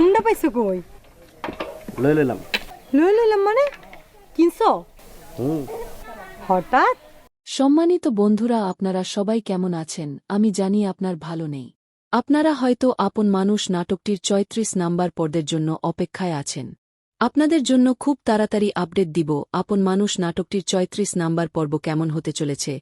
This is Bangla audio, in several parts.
হুন্ডা পাইছো কই? লই লইলাম। লই লইলাম মানে কিনছো হুম। হঠাৎ? সম্মানিত বন্ধুরা, আপনারা সবাই কেমন আছেন? আমি জানি আপনার ভালো নেই। আপনারা হয়তো আপন মানুষ নাটকটির ৩৪ নাম্বার পর্বের জন্য অপেক্ষায় আছেন। আপনাদের জন্য খুব তাড়াতাড়ি আপডেট দিব আপন মানুষ নাটকটির ৩৪ নাম্বার পর্ব কেমন হতে চলেছে।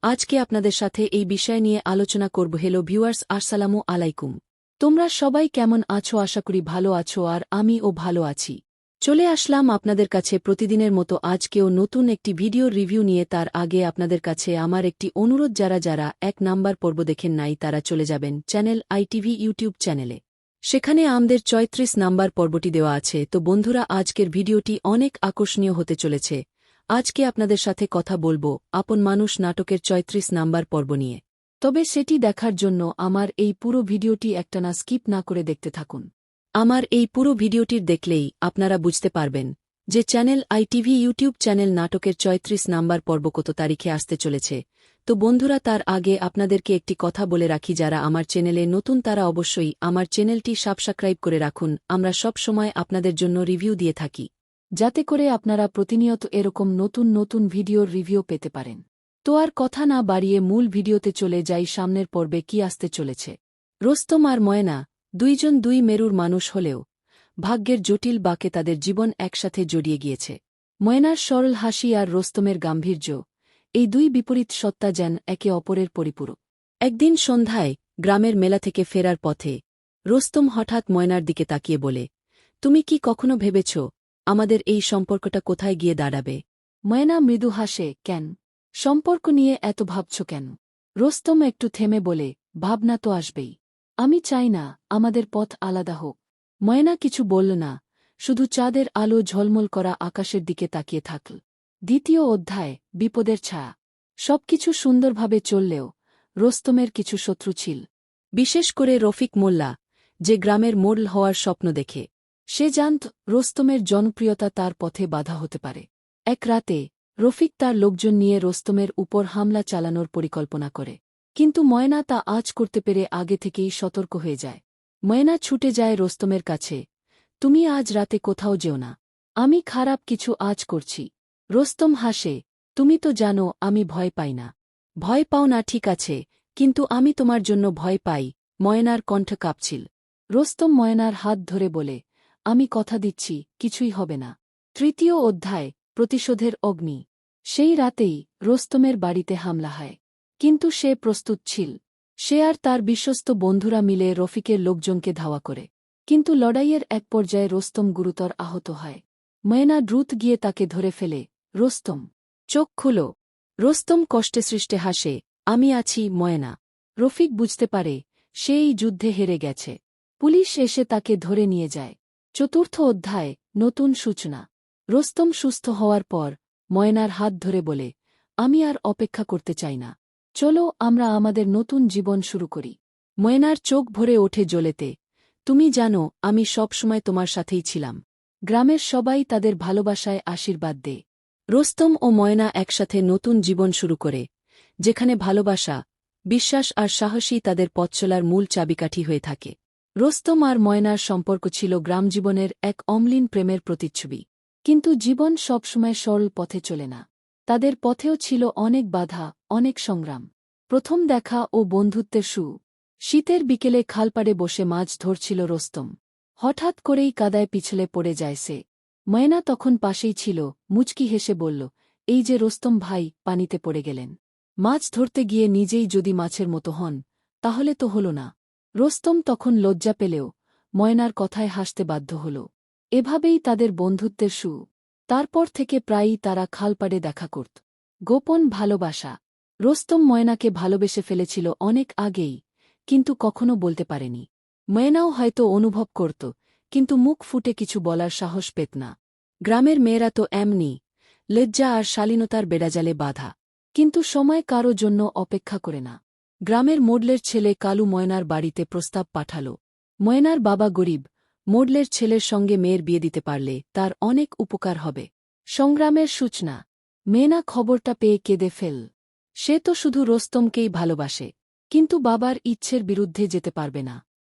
আজকে আপনাদের সাথে এই বিষয় নিয়ে আলোচনা করব। হ্যালো ভিউয়ার্স, আসসালামু আলাইকুম। তোমরা সবাই কেমন আছো? আশা করি ভালো আছো, আর আমিও ভালো আছি। চলে আসলাম আপনাদের কাছে প্রতিদিনের মতো আজকেও নতুন একটি ভিডিওর রিভিউ নিয়ে। তার আগে আপনাদের কাছে আমার একটি অনুরোধ, যারা যারা ১ নাম্বার পর্ব দেখেন নাই তারা চলে যাবেন চ্যানেল আইটিভি ইউটিউব চ্যানেলে। সেখানে আমাদের ৩৪ নাম্বার পর্বটি দেওয়া আছে। তো বন্ধুরা, আজকের ভিডিওটি অনেক আকর্ষণীয় হতে চলেছে। আজকে আপনাদের সাথে কথা বলবো আপন মানুষ নাটকের ৩৪ নাম্বার পর্ব নিয়ে। তবে সেটি দেখার জন্য আমার এই পুরো ভিডিওটি একটানা স্কিপ না করে দেখতে থাকুন। আমার এই পুরো ভিডিওটির দেখলেই আপনারা বুঝতে পারবেন যে চ্যানেল আইটিভি ইউটিউব চ্যানেল নাটকের ৩৪ নাম্বার পর্ব কত তারিখে আসতে চলেছে। তো বন্ধুরা, তার আগে আপনাদেরকে একটি কথা বলে রাখি, যারা আমার চ্যানেলে নতুন তারা অবশ্যই আমার চ্যানেলটি সাবস্ক্রাইব করে রাখুন। আমরা সব সময় আপনাদের জন্য রিভিউ দিয়ে থাকি, যাতে করে আপনারা প্রতিনিয়ত এরকম নতুন নতুন ভিডিওর রিভিউ পেতে পারেন। তো আর কথা না বাড়িয়ে মূল ভিডিওতে চলে যাই। সামনের পর্বে কি আসতে চলেছে? রোস্তম আর ময়না দুইজন দুই মেরুর মানুষ হলেও ভাগ্যের জটিল বাঁকে তাদের জীবন একসাথে জড়িয়ে গিয়েছে। ময়নার সরল হাসি আর রোস্তমের গাম্ভীর্য, এই দুই বিপরীত সত্তা যেন একে অপরের পরিপূরক। একদিন সন্ধ্যায় গ্রামের মেলা থেকে ফেরার পথে রোস্তম হঠাৎ ময়নার দিকে তাকিয়ে বলে, তুমি কি কখনো ভেবেছ আমাদের এই সম্পর্কটা কোথায় গিয়ে দাঁড়াবে? ময়না মৃদু হাসে, কেন? সম্পর্ক নিয়ে এত ভাবছ কেন? রোস্তম একটু থেমে বলে, ভাবনা তো আসবেই। আমি চাই না আমাদের পথ আলাদা হোক। ময়না কিছু বলল না, শুধু চাঁদের আলো ঝলমল করা আকাশের দিকে তাকিয়ে থাকল। দ্বিতীয় অধ্যায়, বিপদের ছায়া। সবকিছু সুন্দরভাবে চললেও রোস্তমের কিছু শত্রু ছিল, বিশেষ করে রফিক মোল্লা, যে গ্রামের মোড়ল হওয়ার স্বপ্ন দেখে। সে জানত রোস্তমের জনপ্রিয়তা তার পথে বাধা হতে পারে। এক রাতে রফিক তার লোকজন নিয়ে রোস্তমের উপর হামলা চালানোর পরিকল্পনা করে, কিন্তু ময়না তা আজ করতে পেরে আগে থেকেই সতর্ক হয়ে যায়। ময়না ছুটে যায় রোস্তমের কাছে, তুমি আজ রাতে কোথাও যেও না, আমি খারাপ কিছু আজ করছি। রোস্তম হাসে, তুমি তো জানো আমি ভয় পাই না। ভয় পাও না ঠিক আছে, কিন্তু আমি তোমার জন্য ভয় পাই। ময়নার কণ্ঠ কাঁপছিল। রোস্তম ময়নার হাত ধরে বলে, আমি কথা দিচ্ছি কিছুই হবে না। তৃতীয় অধ্যায়, প্রতিশোধের অগ্নি। সেই রাতেই রোস্তমের বাড়িতে হামলা হয়, কিন্তু সে প্রস্তুত ছিল। সে আর তার বিশ্বস্ত বন্ধুরা মিলে রফিকের লোকজনকে ধাওয়া করে, কিন্তু লড়াইয়ের এক পর্যায়ে রোস্তম গুরুতর আহত হয়। ময়না দ্রুত গিয়ে তাকে ধরে ফেলে, রোস্তম, চোখ খুলো। রোস্তম কষ্টে সৃষ্টে হাসে, আমি আছি ময়না। রফিক বুঝতে পারে সে এই যুদ্ধে হেরে গেছে। পুলিশ এসে তাকে ধরে নিয়ে যায়। চতুর্থ অধ্যায়, নতুন সূচনা। রোস্তম সুস্থ হওয়ার পর ময়নার হাত ধরে বলে, আমি আর অপেক্ষা করতে চাই না, চলো আমরা আমাদের নতুন জীবন শুরু করি। ময়নার চোখ ভরে ওঠে জ্বলেতে, তুমি জানো আমি সবসময় তোমার সাথেই ছিলাম। গ্রামের সবাই তাদের ভালোবাসায় আশীর্বাদ দেয়। রোস্তম ও ময়না একসাথে নতুন জীবন শুরু করে, যেখানে ভালোবাসা, বিশ্বাস আর সাহসী তাদের পথ চলার মূল চাবিকাঠি হয়ে থাকে। রোস্তম আর ময়নার সম্পর্ক ছিল গ্রামজীবনের এক অম্লীন প্রেমের প্রতিচ্ছবি। কিন্তু জীবন সবসময় সরল পথে চলে না। তাদের পথেও ছিল অনেক বাধা, অনেক সংগ্রাম। প্রথম দেখা ও বন্ধুত্বের শুরু। শীতের বিকেলে খালপাড়ে বসে মাছ ধরছিল রোস্তম। হঠাৎ করেই কাদায় পিছলে পড়ে যায় সে। ময়না তখন পাশেই ছিল, মুচকি হেসে বলল, এই যে রোস্তম ভাই, পানিতে পড়ে গেলেন। মাছ ধরতে গিয়ে নিজেই যদি মাছের মতো হন, তাহলে তো হল না। রোস্তম তখন লজ্জা পেলেও ময়নার কথায় হাসতে বাধ্য হল। এভাবেই তাদের বন্ধুত্বের শুরু। তারপর থেকে প্রায়ই তারা খালপাড়ে দেখা করত। গোপন ভালোবাসা। রোস্তম ময়নাকে ভালোবেসে ফেলেছিল অনেক আগেই, কিন্তু কখনো বলতে পারেনি। ময়নাও হয়তো অনুভব করত, কিন্তু মুখ ফুটে কিছু বলার সাহস পেত না। গ্রামের মেয়েরা তো এমনি, লজ্জা আর শালীনতার বেড়াজালে বাধা। কিন্তু সময় কারো জন্য অপেক্ষা করে না। গ্রামের মোডলের ছেলে কালু ময়নার বাড়িতে প্রস্তাব পাঠাল। ময়নার বাবা গরিব, মোডলের ছেলের সঙ্গে মেয়ের বিয়ে দিতে পারলে তার অনেক উপকার হবে। সংগ্রামের সূচনা। মেয়েনা খবরটা পেয়ে কেঁদে ফেল। সে তো শুধু রোস্তমকেই ভালোবাসে, কিন্তু বাবার ইচ্ছের বিরুদ্ধে যেতে পারবে না।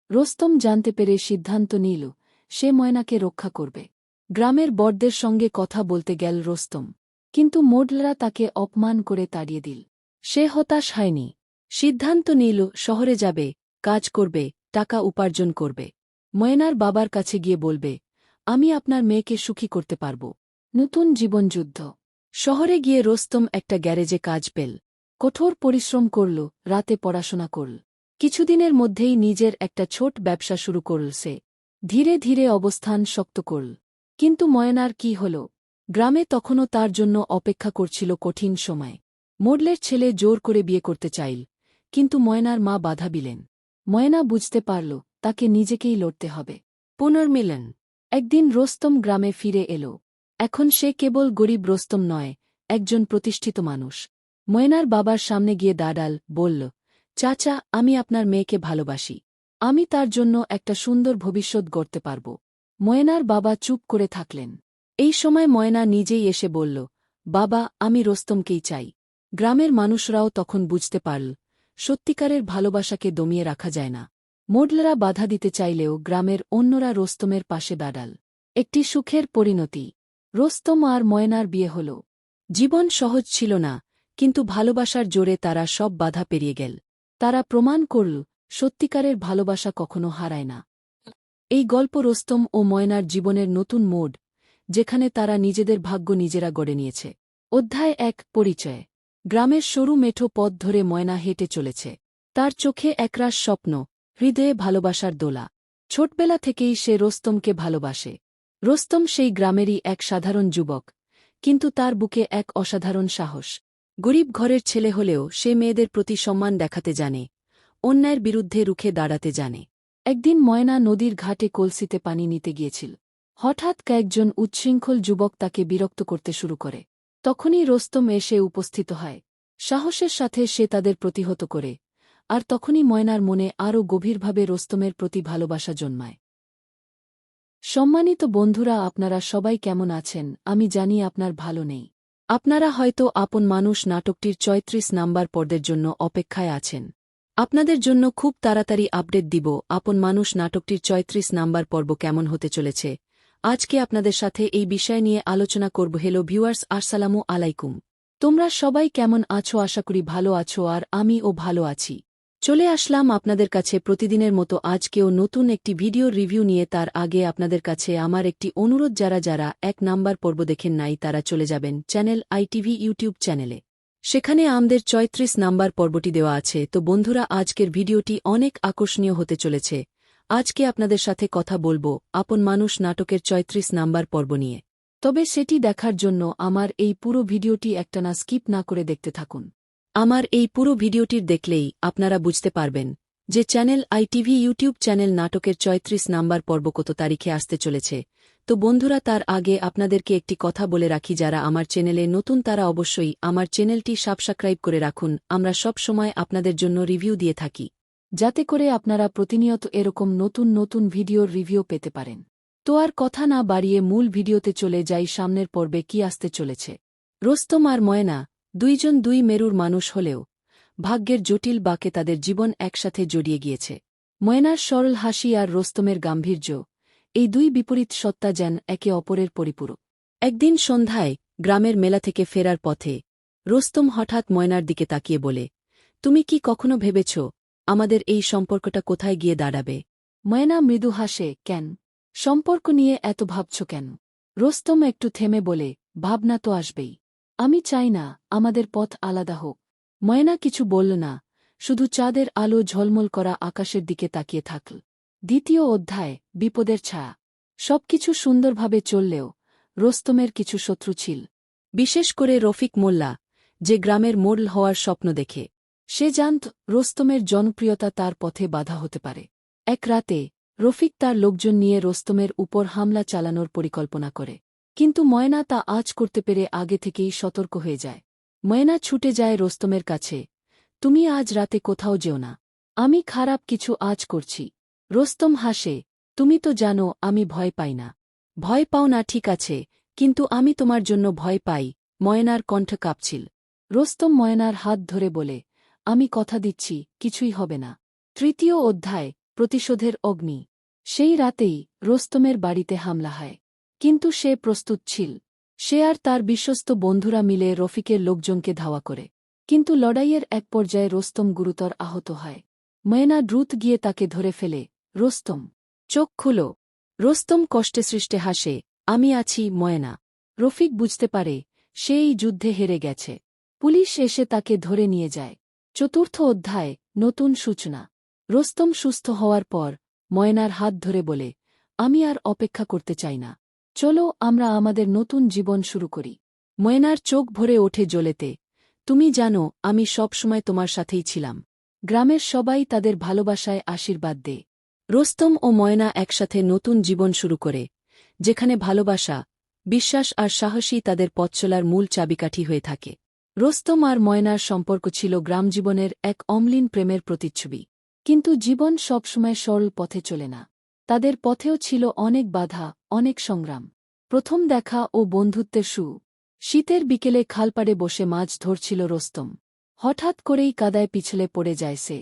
রোস্তম জানতে পেরে সিদ্ধান্ত নিল, সে ময়নাকে রক্ষা করবে। গ্রামের বড়দের সঙ্গে কথা বলতে গেল রোস্তম, কিন্তু মোডলরা তাকে অপমান করে তাড়িয়ে দিল। সে হতাশ হয়নি, সিদ্ধান্ত নিল শহরে যাবে, কাজ করবে, টাকা উপার্জন করবে। ময়নার বাবার কাছে গিয়ে বলবে, আমি আপনার মেয়েকে সুখী করতে পারব। নতুন জীবনযুদ্ধ। শহরে গিয়ে রোস্তম একটা গ্যারেজে কাজ পেল। কঠোর পরিশ্রম করল, রাতে পড়াশোনা করল। কিছুদিনের মধ্যেই নিজের একটা ছোট ব্যবসা শুরু করল সে। ধীরে ধীরে অবস্থান শক্ত করল। কিন্তু ময়নার কি হল? গ্রামে তখনও তার জন্য অপেক্ষা করছিল কঠিন সময়। মোডলের ছেলে জোর করে বিয়ে করতে চাইল, কিন্তু ময়নার মা বাধা দিলেন। ময়না বুঝতে পারল তাকে নিজেকেই লড়তে হবে। পুনর্মিলন। একদিন রোস্তম গ্রামে ফিরে এল। এখন সে কেবল গরিব রোস্তম নয়, একজন প্রতিষ্ঠিত মানুষ। ময়নার বাবার সামনে গিয়ে দাঁড়াল, বলল, চাচা, আমি আপনার মেয়েকে ভালোবাসি। আমি তার জন্য একটা সুন্দর ভবিষ্যৎ গড়তে পারব। ময়নার বাবা চুপ করে থাকলেন। এই সময় ময়না নিজেই এসে বলল, বাবা, আমি রোস্তমকেই চাই। গ্রামের মানুষরাও তখন বুঝতে পারল সত্যিকারের ভালোবাসাকে দমিয়ে রাখা যায় না। মোডলরা বাধা দিতে চাইলেও গ্রামের অন্যরা রোস্তমের পাশে দাঁড়াল। একটি সুখের পরিণতি। রোস্তম আর ময়নার বিয়ে হল। জীবন সহজ ছিল না, কিন্তু ভালোবাসার জোরে তারা সব বাধা পেরিয়ে গেল। তারা প্রমাণ করল সত্যিকারের ভালোবাসা কখনো হারায় না। এই গল্প রোস্তম ও ময়নার জীবনের নতুন মোড়, যেখানে তারা নিজেদের ভাগ্য নিজেরা গড়ে নিয়েছে। অধ্যায় ১, পরিচয়। গ্রামের সরু মেঠো পথ ধরে ময়না হেঁটে চলেছে। তার চোখে একরাশ স্বপ্ন, হৃদয়ে ভালোবাসার দোলা। ছোটবেলা থেকেই সে রোস্তমকে ভালোবাসে। রোস্তম সেই গ্রামেরই এক সাধারণ যুবক, কিন্তু তার বুকে এক অসাধারণ সাহস। গরিব ঘরের ছেলে হলেও সে মেয়েদের প্রতি সম্মান দেখাতে জানে, অন্যায়ের বিরুদ্ধে রুখে দাঁড়াতে জানে। একদিন ময়না নদীর ঘাটে কলসিতে পানি নিতে গিয়েছিল। হঠাৎ কয়েকজন উচ্ছৃঙ্খল যুবক তাকে বিরক্ত করতে শুরু করে। তখনই রোস্তম এসে উপস্থিত হয়। সাহসের সাথে সে তাদের প্রতিহত করে, আর তখনই ময়নার মনে আরও গভীরভাবে রোস্তমের প্রতি ভালোবাসা জন্মায়। সম্মানিত বন্ধুরা, আপনারা সবাই কেমন আছেন? আমি জানি আপনার ভালো নেই। আপনারা হয়তো আপন মানুষ নাটকটির ৩৬ নাম্বার পর্বের জন্য অপেক্ষায় আছেন। আপনাদের জন্য খুব তাড়াতাড়ি আপডেট দিব আপন মানুষ নাটকটির ৩৬ নাম্বার পর্ব কেমন হতে চলেছে। আজকে আপনাদের সাথে এই বিষয় নিয়ে আলোচনা করব। হ্যালো ভিউয়ার্স, আসসালামু আলাইকুম। তোমরা সবাই কেমন আছো? আশা করি ভালো আছো, আর আমিও ভালো আছি। চলে আসলাম আপনাদের কাছে প্রতিদিনের মতো আজকেও নতুন একটি ভিডিও রিভিউ নিয়ে। তার আগে আপনাদের কাছে আমার একটি অনুরোধ, যারা যারা ১ নাম্বার পর্ব দেখেন নাই তারা চলে যাবেন চ্যানেল আইটিভি ইউটিউব চ্যানেলে। সেখানে আমাদের ৩৬ নাম্বার পর্বটি দেওয়া আছে। তো বন্ধুরা, আজকের ভিডিওটি অনেক আকর্ষণীয় হতে চলেছে। আজকে আপনাদের সাথে কথা বলবো আপন মানুষ নাটকের ৩৬ নাম্বার পর্ব নিয়ে। তবে সেটি দেখার জন্য আমার এই পুরো ভিডিওটি একটানা স্কিপ না করে দেখতে থাকুন। আমার এই পুরো ভিডিওটির দেখলেই আপনারা বুঝতে পারবেন যে চ্যানেল আইটিভি ইউটিউব চ্যানেল নাটকের ৩৬ নাম্বার পর্ব কত তারিখে আসতে চলেছে। তো বন্ধুরা, তার আগে আপনাদেরকে একটি কথা বলে রাখি, যারা আমার চ্যানেলে নতুন তারা অবশ্যই আমার চ্যানেলটি সাবস্ক্রাইব করে রাখুন। আমরা সব সময় আপনাদের জন্য রিভিউ দিয়ে থাকি, যাতে করে আপনারা প্রতিনিয়ত এরকম নতুন নতুন ভিডিওর রিভিউ পেতে পারেন। তো আর কথা না বাড়িয়ে মূল ভিডিওতে চলে যাই। সামনের পর্বে কি আসতে চলেছে। রোস্তম আর ময়না দুইজন দুই মেরুর মানুষ হলেও ভাগ্যের জটিল বাঁকে তাদের জীবন একসাথে জড়িয়ে গিয়েছে। ময়নার সরল হাসি আর রোস্তমের গাম্ভীর্য, এই দুই বিপরীত সত্তা যেন একে অপরের পরিপূরক। একদিন সন্ধ্যায় গ্রামের মেলা থেকে ফেরার পথে রোস্তম হঠাৎ ময়নার দিকে তাকিয়ে বলে, তুমি কি কখনো ভেবেছ আমাদের এই সম্পর্কটা কোথায় গিয়ে দাঁড়াবে? ময়না মৃদু হাসে, কেন? সম্পর্ক নিয়ে এত ভাবছ কেন? রোস্তম একটু থেমে বলে, ভাবনা তো আসবেই। আমি চাই না আমাদের পথ আলাদা হোক। ময়না কিছু বলল না, শুধু চাঁদের আলো ঝলমল করা আকাশের দিকে তাকিয়ে থাকল। দ্বিতীয় অধ্যায়, বিপদের ছায়া। সবকিছু সুন্দরভাবে চললেও রোস্তমের কিছু শত্রু ছিল, বিশেষ করে রফিক মোল্লা, যে গ্রামের মোড়ল হওয়ার স্বপ্ন দেখে। সে জানত রোস্তমের জনপ্রিয়তা তার পথে বাধা হতে পারে। এক রাতে রফিক তার লোকজন নিয়ে রোস্তমের উপর হামলা চালানোর পরিকল্পনা করে, কিন্তু ময়না তা আজ করতে পেরে আগে থেকেই সতর্ক হয়ে যায়। ময়না ছুটে যায় রোস্তমের কাছে, তুমি আজ রাতে কোথাও যেও না, আমি খারাপ কিছু আজ করছি। রোস্তম হাসে, তুমি তো জানো আমি ভয় পাই না। ভয় পাও না, ঠিক আছে, কিন্তু আমি তোমার জন্য ভয় পাই। ময়নার কণ্ঠ কাঁপছিল। রোস্তম ময়নার হাত ধরে বলে, আমি কথা দিচ্ছি কিছুই হবে না। তৃতীয় অধ্যায়, প্রতিশোধের অগ্নি। সেই রাতেই রোস্তমের বাড়িতে হামলা হয়। কিন্তু সে প্রস্তুত ছিল। সে আর তার বিশ্বস্ত বন্ধুরা মিলে রফিকের লোকজনকে ধাওয়া করে। কিন্তু লড়াইয়ের এক পর্যায়ে রোস্তম গুরুতর আহত হয়। ময়না দ্রুত গিয়ে তাকে ধরে ফেলে। রোস্তম, চোখ খুলো। রোস্তম কষ্টে সৃষ্টে হাসে, আমি আছি ময়না। রফিক বুঝতে পারে সে এই যুদ্ধে হেরে গেছে। পুলিশ এসে তাকে ধরে নিয়ে যায়। চতুর্থ অধ্যায়, নতুন সূচনা। রোস্তম সুস্থ হওয়ার পর ময়নার হাত ধরে বলে, আমি আর অপেক্ষা করতে চাই না। চলো আমরা আমাদের নতুন জীবন শুরু করি। ময়নার চোখ ভরে ওঠে জ্বলেতে। তুমি জানো আমি সবসময় তোমার সাথেই ছিলাম। গ্রামের সবাই তাদের ভালোবাসায় আশীর্বাদ দেয়। রোস্তম ও ময়না একসাথে নতুন জীবন শুরু করে, যেখানে ভালোবাসা, বিশ্বাস আর সাহসী তাদের পথ চলার মূল চাবিকাঠি হয়ে থাকে। রোস্তম আর ময়নার সম্পর্ক ছিল গ্রামজীবনের এক অম্লীন প্রেমের প্রতিচ্ছবি। কিন্তু জীবন সবসময় সরল পথে চলে না। তাদের পথেও ছিল অনেক বাধা, অনেক সংগ্রাম। প্রথম দেখা ও বন্ধুত্বের শীতের বিকেলে খালপাড়ে বসে মাছ ধরছিল রোস্তম। হঠাৎ করেই কাদায় পিছলে পড়ে যায় সে।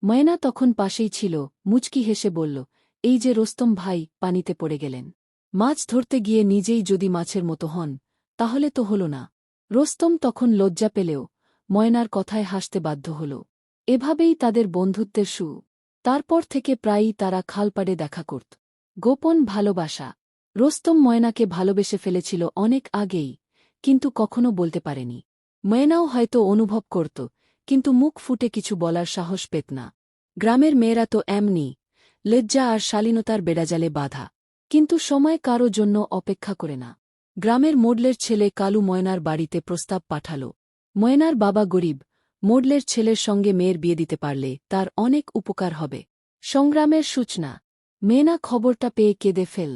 ময়না তখন পাশেই ছিল, মুচকি হেসে বলল, এই যে রোস্তম ভাই, পানিতে পড়ে গেলেন। মাছ ধরতে গিয়ে নিজেই যদি মাছের মতো হন, তাহলে তো হল না। রোস্তম তখন লজ্জা পেলেও ময়নার কথায় হাসতে বাধ্য হল। এভাবেই তাদের বন্ধুত্বের তারপর থেকে প্রায়ই তারা খালপাড়ে দেখা করত। গোপন ভালোবাসা। রোস্তম ময়নাকে ভালোবেসে ফেলেছিল অনেক আগেই, কিন্তু কখনো বলতে পারেনি। ময়নাও হয়তো অনুভব করত, কিন্তু মুখ ফুটে কিছু বলার সাহস পেত না। গ্রামের মেয়েরা তো এমনি, লজ্জা আর শালীনতার বেড়াজালে বাধা। কিন্তু সময় কারো জন্য অপেক্ষা করে না। গ্রামের মোডলের ছেলে কালু ময়নার বাড়িতে প্রস্তাব পাঠাল। ময়নার বাবা গরিব, মোডলের ছেলের সঙ্গে মেয়ের বিয়ে দিতে পারলে তার অনেক উপকার হবে। সংগ্রামের সূচনা। মেয়েনা খবরটা পেয়ে কেঁদে ফেল।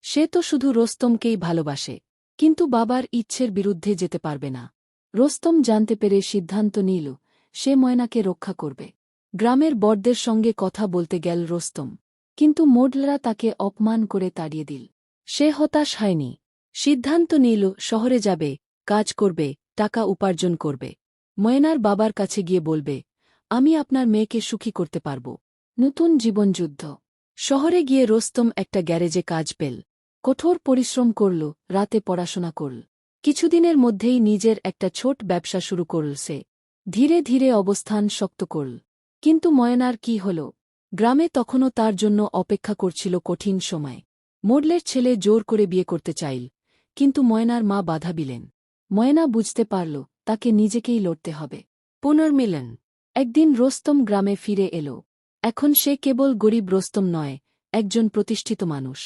সে তো শুধু রোস্তমকেই ভালোবাসে, কিন্তু বাবার ইচ্ছের বিরুদ্ধে যেতে পারবে না। রোস্তম জানতে পেরে সিদ্ধান্ত নিল সে ময়নাকে রক্ষা করবে। গ্রামের বড়দের সঙ্গে কথা বলতে গেল রোস্তম, কিন্তু মোডলরা তাকে অপমান করে তাড়িয়ে দিল। সে হতাশ হয়নি। সিদ্ধান্ত নিল শহরে যাবে, কাজ করবে, টাকা উপার্জন করবে। ময়নার বাবার কাছে গিয়ে বলবে, আমি আপনার মেয়েকে সুখী করতে পারব। নতুন জীবনযুদ্ধ। শহরে গিয়ে রোস্তম একটা গ্যারেজে কাজ পেল। কঠোর পরিশ্রম করল, রাতে পড়াশোনা করল। কিছুদিনের মধ্যেই নিজের একটা ছোট ব্যবসা শুরু করল সে। ধীরে ধীরে অবস্থান শক্ত করল। কিন্তু ময়নার কি হল? গ্রামে তখনও তার জন্য অপেক্ষা করছিল কঠিন সময়। মোডলের ছেলে জোর করে বিয়ে করতে চাইল, কিন্তু ময়নার মা বাধা দিলেন। ময়না বুঝতে পারল তাকে নিজেকেই লড়তে হবে। পুনর্মিলন। একদিন রোস্তম গ্রামে ফিরে এল। এখন সে কেবল গরিব রোস্তম নয়, একজন প্রতিষ্ঠিত মানুষ।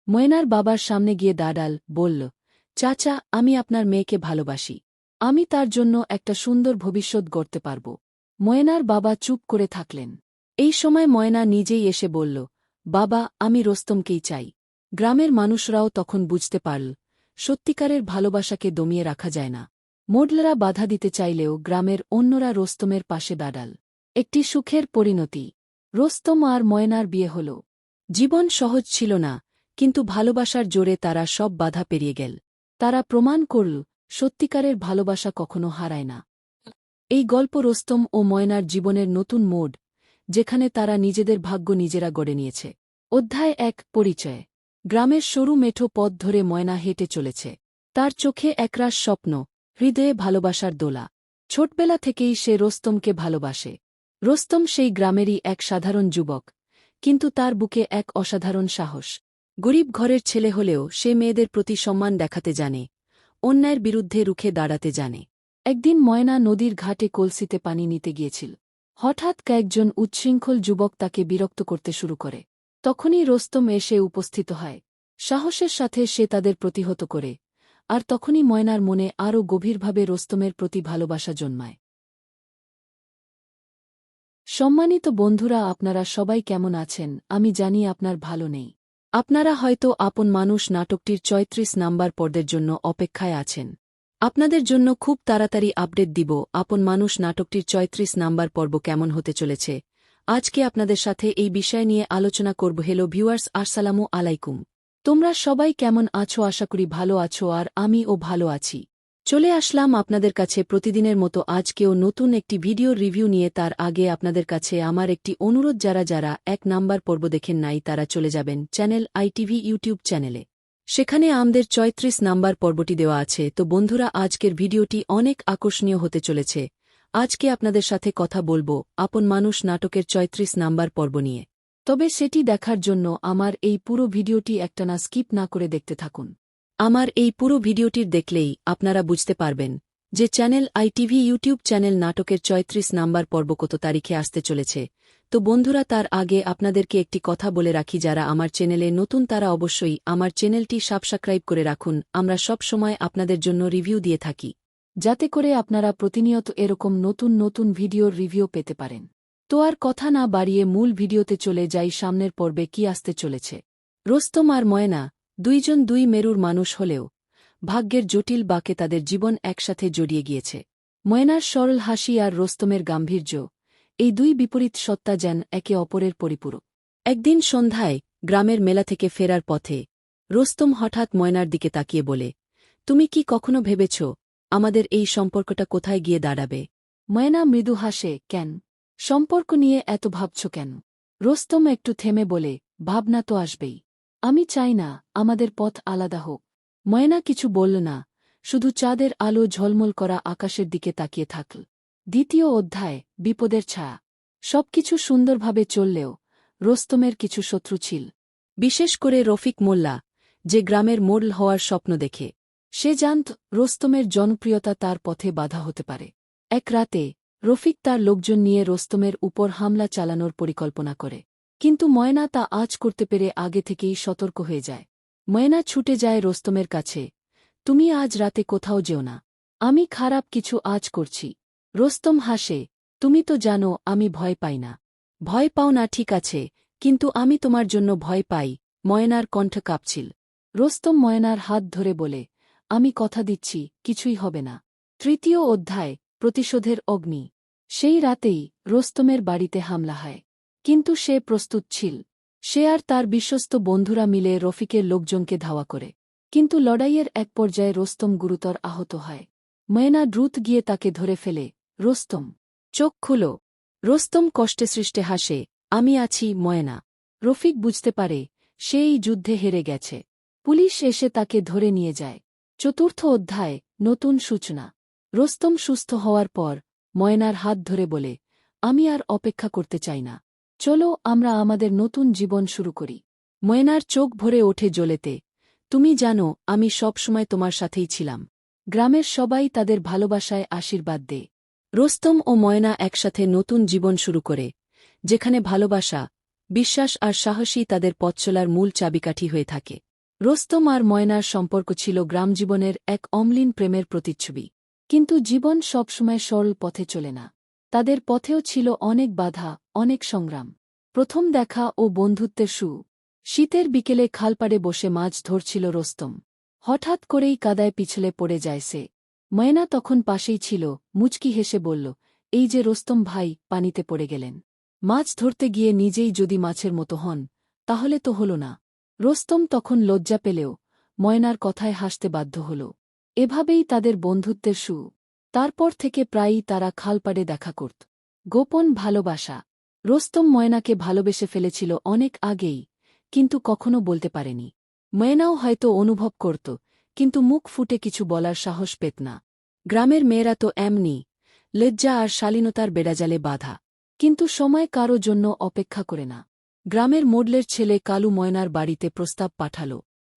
ময়নার বাবার সামনে গিয়ে দাঁড়াল, বলল, চাচা, আমি আপনার মেয়েকে ভালোবাসি। আমি তার জন্য একটা সুন্দর ভবিষ্যৎ গড়তে পারব। ময়নার বাবা চুপ করে থাকলেন। এই সময় ময়না নিজেই এসে বলল, বাবা, আমি রোস্তমকেই চাই। গ্রামের মানুষরাও তখন বুঝতে পারল সত্যিকারের ভালোবাসাকে দমিয়ে রাখা যায় না। মোডলরা বাধা দিতে চাইলেও গ্রামের অন্যরা রোস্তমের পাশে দাঁড়াল। একটি সুখের পরিণতি। রোস্তম আর ময়নার বিয়ে হল। জীবন সহজ ছিল না, কিন্তু ভালোবাসার জোরে তারা সব বাধা পেরিয়ে গেল। তারা প্রমাণ করল সত্যিকারের ভালোবাসা কখনো হারায় না। এই গল্প রোস্তম ও ময়নার জীবনের নতুন মোড়, যেখানে তারা নিজেদের ভাগ্য নিজেরা গড়ে নিয়েছে। অধ্যায় ১, পরিচয়। গ্রামের সরু মেঠো পথ ধরে ময়না হেঁটে চলেছে। তার চোখে একরাশ স্বপ্ন, হৃদয়ে ভালোবাসার দোলা। ছোটবেলা থেকেই সে রোস্তমকে ভালোবাসে। রোস্তম সেই গ্রামেরই এক সাধারণ যুবক, কিন্তু তার বুকে এক অসাধারণ সাহস। গরিব ঘরের ছেলে হলেও সে মেয়েদের প্রতি সম্মান দেখাতে জানে, অন্যায়ের বিরুদ্ধে রুখে দাঁড়াতে জানে। একদিন ময়না নদীর ঘাটে কলসিতে পানি নিতে গিয়েছিল। হঠাৎ কয়েকজন উচ্ছৃঙ্খল যুবক তাকে বিরক্ত করতে শুরু করে। তখনই রোস্তম এসে উপস্থিত হয়। সাহসের সাথে সে তাদের প্রতিহত করে, আর তখনই ময়নার মনে আরও গভীরভাবে রোস্তমের প্রতি ভালোবাসা জন্মায়। সম্মানিত বন্ধুরা, আপনারা সবাই কেমন আছেন? আমি জানি আপনার ভালো নেই। আপনারা হয়তো আপন মানুষ নাটকটির ৩৪ নাম্বার পর্বের জন্য অপেক্ষায় আছেন। আপনাদের জন্য খুব তাড়াতাড়ি আপডেট দিব আপন মানুষ নাটকটির ৩৪ নাম্বার পর্ব কেমন হতে চলেছে। আজকে আপনাদের সাথে এই বিষয় নিয়ে আলোচনা করব। হ্যালো ভিউয়ার্স, আসসালামু আলাইকুম। তোমরা সবাই কেমন আছো? আশা করি ভালো আছো, আর আমিও ভালো আছি। চলে আসলাম আপনাদের কাছে প্রতিদিনের মতো আজকেও নতুন একটি ভিডিওর রিভিউ নিয়ে। তার আগে আপনাদের কাছে আমার একটি অনুরোধ, যারা যারা 1 নাম্বার পর্ব দেখেন নাই তারা চলে যাবেন চ্যানেল আইটিভি ইউটিউব চ্যানেলে। সেখানে আমাদের 34 নাম্বার পর্বটি দেওয়া আছে। তো বন্ধুরা, আজকের ভিডিওটি অনেক আকর্ষণীয় হতে চলেছে। আজকে আপনাদের সাথে কথা বলবো আপন মানুষ নাটকের 34 নাম্বার পর্ব নিয়ে। তবে সেটি দেখার জন্য আমার এই পুরো ভিডিওটি একটানা স্কিপ না করে দেখতে থাকুন। আমার এই পুরো ভিডিওটির দেখলেই আপনারা বুঝতে পারবেন যে চ্যানেল আইটিভি ইউটিউব চ্যানেল নাটকের 34 নাম্বার পর্ব কত তারিখে আসতে চলেছে। তো বন্ধুরা, তার আগে আপনাদেরকে একটি কথা বলে রাখি, যারা আমার চ্যানেলে নতুন তারা অবশ্যই আমার চ্যানেলটি সাবস্ক্রাইব করে রাখুন। আমরা সব সময় আপনাদের জন্য রিভিউ দিয়ে থাকি, যাতে করে আপনারা প্রতিনিয়ত এরকম নতুন নতুন ভিডিওর রিভিউ পেতে পারেন। তো আর কথা না বাড়িয়ে মূল ভিডিওতে চলে যাই। সামনের পর্বে কি আসতে চলেছে। রোস্তম আর ময়না দুইজন দুই মেরুর মানুষ হলেও ভাগ্যের জটিল বাঁকে তাদের জীবন একসাথে জড়িয়ে গিয়েছে। ময়নার সরল হাসি আর রোস্তমের গাম্ভীর্য, এই দুই বিপরীত সত্তা যেন একে অপরের পরিপূরক। একদিন সন্ধ্যায় গ্রামের মেলা থেকে ফেরার পথে রোস্তম হঠাৎ ময়নার দিকে তাকিয়ে বলে, তুমি কি কখনো ভেবেছ আমাদের এই সম্পর্কটা কোথায় গিয়ে দাঁড়াবে? ময়না মৃদু হাসে, কেন? সম্পর্ক নিয়ে এত ভাবছ কেন? রোস্তম একটু থেমে বলে, ভাবনা তো আসবেই। আমি চাই না আমাদের পথ আলাদা হোক। ময়না কিছু বলল না, শুধু চাঁদের আলো ঝলমল করা আকাশের দিকে তাকিয়ে থাকল। দ্বিতীয় অধ্যায়, বিপদের ছায়া। সবকিছু সুন্দরভাবে চললেও রোস্তমের কিছু শত্রু ছিল, বিশেষ করে রফিক মোল্লা, যে গ্রামের মোড়ল হওয়ার স্বপ্ন দেখে। সে জানত রোস্তমের জনপ্রিয়তা তার পথে বাধা হতে পারে। এক রাতে রফিক তার লোকজন নিয়ে রোস্তমের উপর হামলা চালানোর পরিকল্পনা করে, কিন্তু ময়না তা আজ করতে পেরে আগে থেকেই সতর্ক হয়ে যায়। ময়না ছুটে যায় রোস্তমের কাছে, তুমি আজ রাতে কোথাও যেও না, আমি খারাপ কিছু আজ করছি। রোস্তম হাসে, তুমি তো জানো আমি ভয় পাই না। ভয় পাও না ঠিক আছে, কিন্তু আমি তোমার জন্য ভয় পাই। ময়নার কণ্ঠ কাঁপছিল। রোস্তম ময়নার হাত ধরে বলে, আমি কথা দিচ্ছি কিছুই হবে না। তৃতীয় অধ্যায়, প্রতিশোধের অগ্নি। সেই রাতেই রোস্তমের বাড়িতে হামলা হয়, কিন্তু সে প্রস্তুত ছিল। সে আর তার বিশ্বস্ত বন্ধুরা মিলে রফিকের লোকজনকে ধাওয়া করে, কিন্তু লড়াইয়ের এক পর্যায়ে রোস্তম গুরুতর আহত হয়। ময়না দ্রুত গিয়ে তাকে ধরে ফেলে, রোস্তম, চোখ খুলো। রোস্তম কষ্টে সৃষ্টে হাসে, আমি আছি ময়না। রফিক বুঝতে পারে সে এই যুদ্ধে হেরে গেছে। পুলিশ এসে তাকে ধরে নিয়ে যায়। চতুর্থ অধ্যায়, নতুন সূচনা। রোস্তম সুস্থ হওয়ার পর ময়নার হাত ধরে বলে, আমি আর অপেক্ষা করতে চাই না, চলো আমরা আমাদের নতুন জীবন শুরু করি। ময়নার চোখ ভরে ওঠে জ্বলেতে, তুমি জানো আমি সবসময় তোমার সাথেই ছিলাম। গ্রামের সবাই তাদের ভালোবাসায় আশীর্বাদ দেয়। রোস্তম ও ময়না একসাথে নতুন জীবন শুরু করে, যেখানে ভালোবাসা, বিশ্বাস আর সাহসী তাদের পথ চলার মূল চাবিকাঠি হয়ে থাকে। রোস্তম আর ময়নার সম্পর্ক ছিল গ্রামজীবনের এক অম্লীন প্রেমের প্রতিচ্ছবি। কিন্তু জীবন সবসময় সরল পথে চলে না। তাদের পথেও ছিল অনেক বাধা, অনেক সংগ্রাম। প্রথম দেখা ও বন্ধুত্বের শুরু। শীতের বিকেলে খালপাড়ে বসে মাছ ধরছিল রোস্তম। হঠাৎ করেই কাদায় পিছলে পড়ে যায় সে। ময়না তখন পাশেই ছিল, মুচকি হেসে বলল, এই যে রোস্তম ভাই, পানিতে পড়ে গেলেন। মাছ ধরতে গিয়ে নিজেই যদি মাছের মতো হন, তাহলে তো হল না। রোস্তম তখন লজ্জা পেলেও ময়নার কথায় হাসতে বাধ্য হল। এভাবেই তাদের বন্ধুত্বের শুরু। তারপর থেকে প্রায়ই তারা খালপাড়ে দেখা করত। গোপন ভালোবাসা। রোস্তম ময়নাকে ভালোবেসে ফেলেছিল অনেক আগেই, কিন্তু কখনো বলতে পারেনি। ময়নাও হয়তো অনুভব করত, কিন্তু মুখ ফুটে কিছু বলার সাহস পেত না। গ্রামের মেয়েরা তো এমনি, লজ্জা আর শালীনতার বেড়াজালে বাধা। কিন্তু সময় কারো জন্য অপেক্ষা করে না। গ্রামের মোডলের ছেলে কালু ময়নার বাড়িতে প্রস্তাব পাঠাল।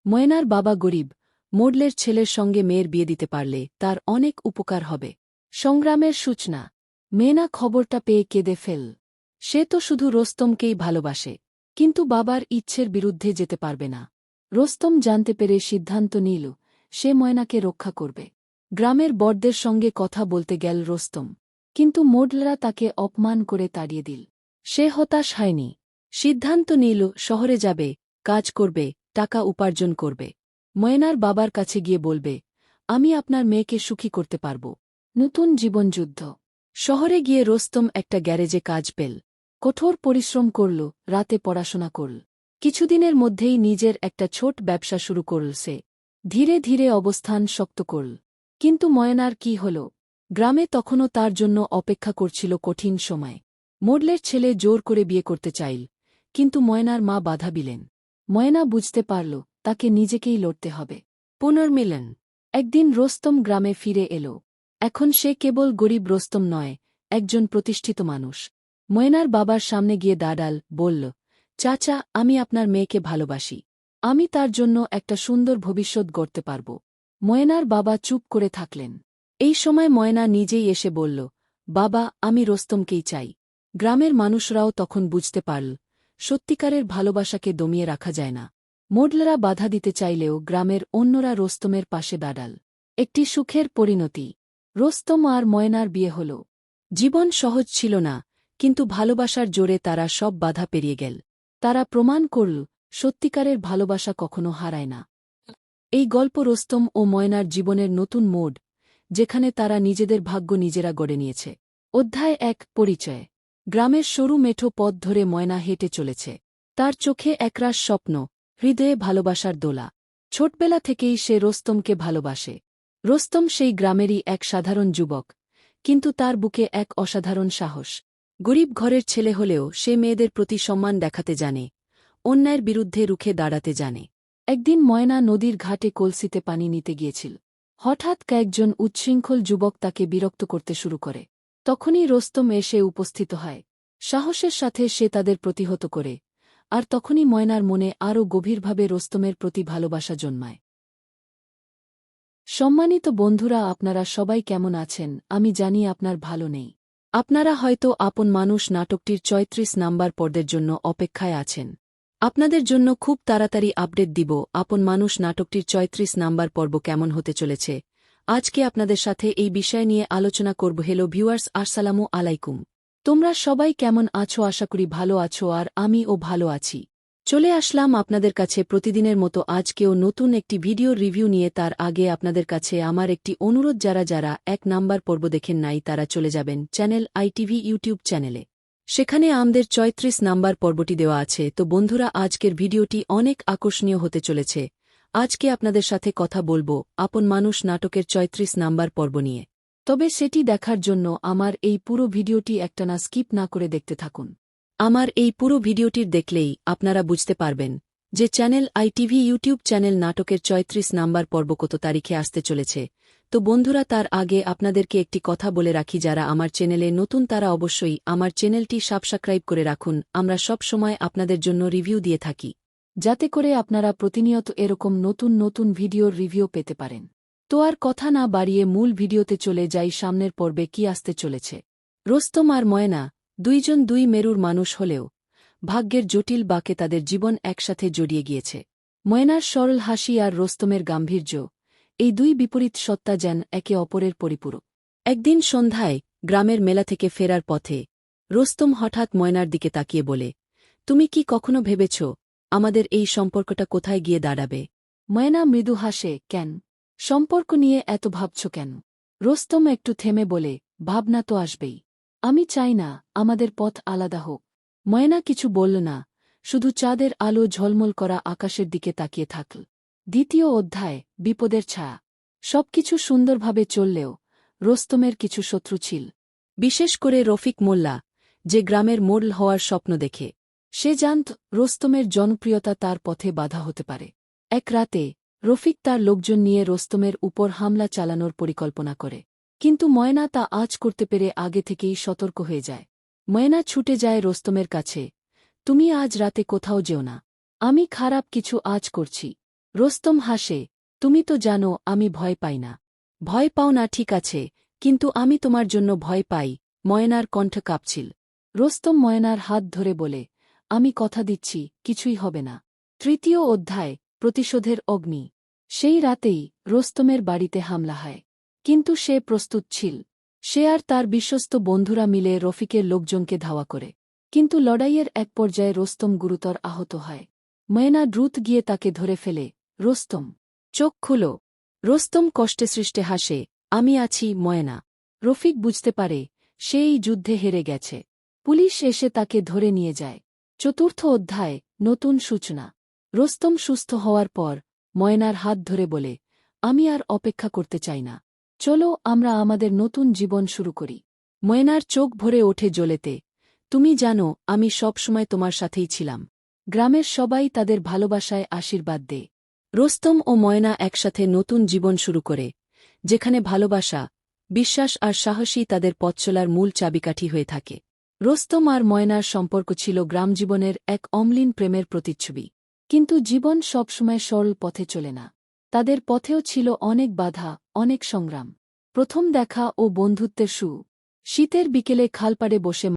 ময়নার বাবা গরিব, মোডলের ছেলের সঙ্গে মেয়ের বিয়ে দিতে পারলে তার অনেক উপকার হবে। সংগ্রামের সূচনা। মেয়েনা খবরটা পেয়ে কেঁদে ফেল। সে তো শুধু রোস্তমকেই ভালোবাসে, কিন্তু বাবার ইচ্ছের বিরুদ্ধে যেতে পারবে না। রোস্তম জানতে পেরে সিদ্ধান্ত নিল সে ময়নাকে রক্ষা করবে। গ্রামের বড়দের সঙ্গে কথা বলতে গেল রোস্তম, কিন্তু মোডলরা তাকে অপমান করে তাড়িয়ে দিল। সে হতাশ হয়নি। সিদ্ধান্ত নিল শহরে যাবে, কাজ করবে, টাকা উপার্জন করবে। ময়নার বাবার কাছে গিয়ে বলবে, আমি আপনার মেয়েকে সুখী করতে পারব। নতুন জীবনযুদ্ধ। শহরে গিয়ে রোস্তম একটা গ্যারেজে কাজ পেল। কঠোর পরিশ্রম করল, রাতে পড়াশোনা করল। কিছুদিনের মধ্যেই নিজের একটা ছোট ব্যবসা শুরু করল সে। ধীরে ধীরে অবস্থান শক্ত করল। কিন্তু ময়নার কি হল? গ্রামে তখনও তার জন্য অপেক্ষা করছিল কঠিন সময়। মোডলের ছেলে জোর করে বিয়ে করতে চাইল, কিন্তু ময়নার মা বাধা দিলেন। ময়না বুঝতে পারল তাকে নিজেকেই লড়তে হবে। পুনর্মিলন। একদিন রোস্তম গ্রামে ফিরে এল। এখন সে কেবল গরিব রোস্তম নয়, একজন প্রতিষ্ঠিত মানুষ। ময়নার বাবার সামনে গিয়ে দাঁড়াল, বলল, চাচা, আমি আপনার মেয়েকে ভালোবাসি। আমি তার জন্য একটা সুন্দর ভবিষ্যৎ গড়তে পারব। ময়নার বাবা চুপ করে থাকলেন। এই সময় ময়না নিজেই এসে বলল, বাবা, আমি রোস্তমকেই চাই। গ্রামের মানুষরাও তখন বুঝতে পারল সত্যিকারের ভালোবাসাকে দমিয়ে রাখা যায় না। মোডলরা বাধা দিতে চাইলেও গ্রামের অন্যরা রোস্তমের পাশে দাঁড়াল। একটি সুখের পরিণতি। রোস্তম আর ময়নার বিয়ে হল। জীবন সহজ ছিল না, কিন্তু ভালোবাসার জোরে তারা সব বাধা পেরিয়ে গেল। তারা প্রমাণ করল সত্যিকারের ভালোবাসা কখনো হারায় না। এই গল্প রোস্তম ও ময়নার জীবনের নতুন মোড, যেখানে তারা নিজেদের ভাগ্য নিজেরা গড়ে নিয়েছে। অধ্যায় ১, পরিচয়। গ্রামের সরু মেঠো পথ ধরে ময়না হেঁটে চলেছে। তার চোখে একরাশ স্বপ্ন, হৃদয়ে ভালোবাসার দোলা। ছোটবেলা থেকেই সে রোস্তমকে ভালোবাসে। রোস্তম সেই গ্রামেরই এক সাধারণ যুবক, কিন্তু তার বুকে এক অসাধারণ সাহস। গরিব ঘরের ছেলে হলেও সে মেয়েদের প্রতি সম্মান দেখাতে জানে, অন্যায়ের বিরুদ্ধে রুখে দাঁড়াতে জানে। একদিন ময়না নদীর ঘাটে কলসিতে পানি নিতে গিয়েছিল। হঠাৎ কয়েকজন উচ্ছৃঙ্খল যুবক তাকে বিরক্ত করতে শুরু করে। তখনই রোস্তম এসে উপস্থিত হয়। সাহসের সাথে সে তাদের প্রতিহত করে, আর তখনই ময়নার মনে আরও গভীরভাবে রোস্তমের প্রতি ভালোবাসা জন্মায়। সম্মানিত বন্ধুরা, আপনারা সবাই কেমন আছেন? আমি জানি আপনার ভালো নেই। আপনারা হয়তো আপন মানুষ নাটকটির ৩৬ নাম্বার পর্বের জন্য অপেক্ষায় আছেন। আপনাদের জন্য খুব তাড়াতাড়ি আপডেট দিব আপন মানুষ নাটকটির ৩৬ নাম্বার পর্ব কেমন হতে চলেছে। আজকে আপনাদের সাথে এই বিষয় নিয়ে আলোচনা করব। হ্যালো ভিউয়ার্স, আসসালামু আলাইকুম। তোমরা সবাই কেমন আছো? আশা করি ভালো আছো, আর আমিও ভালো আছি। চলে আসলাম আপনাদের কাছে প্রতিদিনের মতো আজকেও নতুন একটি ভিডিও রিভিউ নিয়ে। তার আগে আপনাদের কাছে আমার একটি অনুরোধ, যারা যারা ১ নাম্বার পর্ব দেখেন নাই তারা চলে যাবেন চ্যানেল আইটিভি ইউটিউব চ্যানেলে। সেখানে আমাদের ৩৬ নাম্বার পর্বটি দেওয়া আছে। তো বন্ধুরা, আজকের ভিডিওটি অনেক আকর্ষণীয় হতে চলেছে। আজকে আপনাদের সাথে কথা বলবো আপন মানুষ নাটকের ৩৬ নাম্বার পর্ব নিয়ে। তবে সেটি দেখার জন্য আমার এই পুরো ভিডিওটি একটানা স্কিপ না করে দেখতে থাকুন। আমার এই পুরো ভিডিওটির দেখলেই আপনারা বুঝতে পারবেন যে চ্যানেল আইটিভি ইউটিউব চ্যানেল নাটকের ৩৬ নাম্বার পর্ব কত তারিখে আসতে চলেছে। তো বন্ধুরা, তার আগে আপনাদেরকে একটি কথা বলে রাখি, যারা আমার চ্যানেলে নতুন তারা অবশ্যই আমার চ্যানেলটি সাবস্ক্রাইব করে রাখুন। আমরা সব সময় আপনাদের জন্য রিভিউ দিয়ে থাকি, যাতে করে আপনারা প্রতিনিয়ত এরকম নতুন নতুন ভিডিওর রিভিউ পেতে পারেন। তো আর কথা না বাড়িয়ে মূল ভিডিওতে চলে যাই। সামনের পর্বে কি আসতে চলেছে। রোস্তম আর ময়না দুইজন দুই মেরুর মানুষ হলেও ভাগ্যের জটিল বাঁকে তাদের জীবন একসাথে জড়িয়ে গিয়েছে। ময়নার সরল হাসি আর রোস্তমের গাম্ভীর্য, এই দুই বিপরীত সত্তা যেন একে অপরের পরিপূরক। একদিন সন্ধ্যায় গ্রামের মেলা থেকে ফেরার পথে রোস্তম হঠাৎ ময়নার দিকে তাকিয়ে বলে, তুমি কি কখনো ভেবেছ আমাদের এই সম্পর্কটা কোথায় গিয়ে দাঁড়াবে? ময়না মৃদু হাসে, কেন? সম্পর্ক নিয়ে এত ভাবছ কেন? রোস্তম একটু থেমে বলে, ভাবনা তো আসবেই। আমি চাই না আমাদের পথ আলাদা হোক। ময়না কিছু বলল না, শুধু চাঁদের আলো ঝলমল করা আকাশের দিকে তাকিয়ে থাকল। দ্বিতীয় অধ্যায়, বিপদের ছায়া। সবকিছু সুন্দরভাবে চললেও রোস্তমের কিছু শত্রু ছিল। বিশেষ করে রফিক মোল্লা, যে গ্রামের মোড়ল হওয়ার স্বপ্ন দেখে। সে জানত রোস্তমের জনপ্রিয়তা তার পথে বাধা হতে পারে। এক রাতে রফিক তার লোকজন নিয়ে রোস্তমের উপর হামলা চালানোর পরিকল্পনা করে। কিন্তু ময়না তা আজ করতে পেরে আগে থেকেই সতর্ক হয়ে যায়। ময়না ছুটে যায় রোস্তমের কাছে, তুমি আজ রাতে কোথাও যেও না। আমি খারাপ কিছু আজ করছি। রোস্তম হাসে, তুমি তো জানো আমি ভয় পাই না। ভয় পাও না, ঠিক আছে, কিন্তু আমি তোমার জন্য ভয় পাই। ময়নার কণ্ঠ কাঁপছিল। রোস্তম ময়নার হাত ধরে বলে, আমি কথা দিচ্ছি কিছুই হবে না। তৃতীয় অধ্যায়, প্রতিশোধের অগ্নি। সেই রাতেই রোস্তমের বাড়িতে হামলা হয়। কিন্তু সে প্রস্তুত ছিল। সে আর তার বিশ্বস্ত বন্ধুরা মিলে রফিকের লোকজনকে ধাওয়া করে। কিন্তু লড়াইয়ের এক পর্যায়ে রোস্তম গুরুতর আহত হয়। ময়না দ্রুত গিয়ে তাকে ধরে ফেলে, রোস্তম, চোখ খুলো। রোস্তম কষ্টে সৃষ্টে হাসে, আমি আছি ময়না। রফিক বুঝতে পারে সে এই যুদ্ধে হেরে গেছে। পুলিশ এসে তাকে ধরে নিয়ে যায়। চতুর্থ অধ্যায়, নতুন সূচনা। রোস্তম সুস্থ হওয়ার পর ময়নার হাত ধরে বলে, আমি আর অপেক্ষা করতে চাই না। চলো আমরা আমাদের নতুন জীবন শুরু করি। ময়নার চোখ ভরে ওঠে জ্বলেতে। তুমি জানো আমি সবসময় তোমার সাথেই ছিলাম। গ্রামের সবাই তাদের ভালোবাসায় আশীর্বাদ দেয়। রোস্তম ও ময়না একসাথে নতুন জীবন শুরু করে, যেখানে ভালোবাসা, বিশ্বাস আর সাহসী তাদের পথ চলার মূল চাবিকাঠি হয়ে থাকে। রোস্তম আর ময়নার সম্পর্ক ছিল গ্রামজীবনের এক অম্লীন প্রেমের প্রতিচ্ছবি। কিন্তু জীবন সবসময় সরল পথে চলে না। তাদের পথেও ছিল অনেক বাধা, অনেক সংগ্রাম। প্রথম দেখা ও বন্ধুত্বের শীতের বিকেলে খালপাড়ে বসে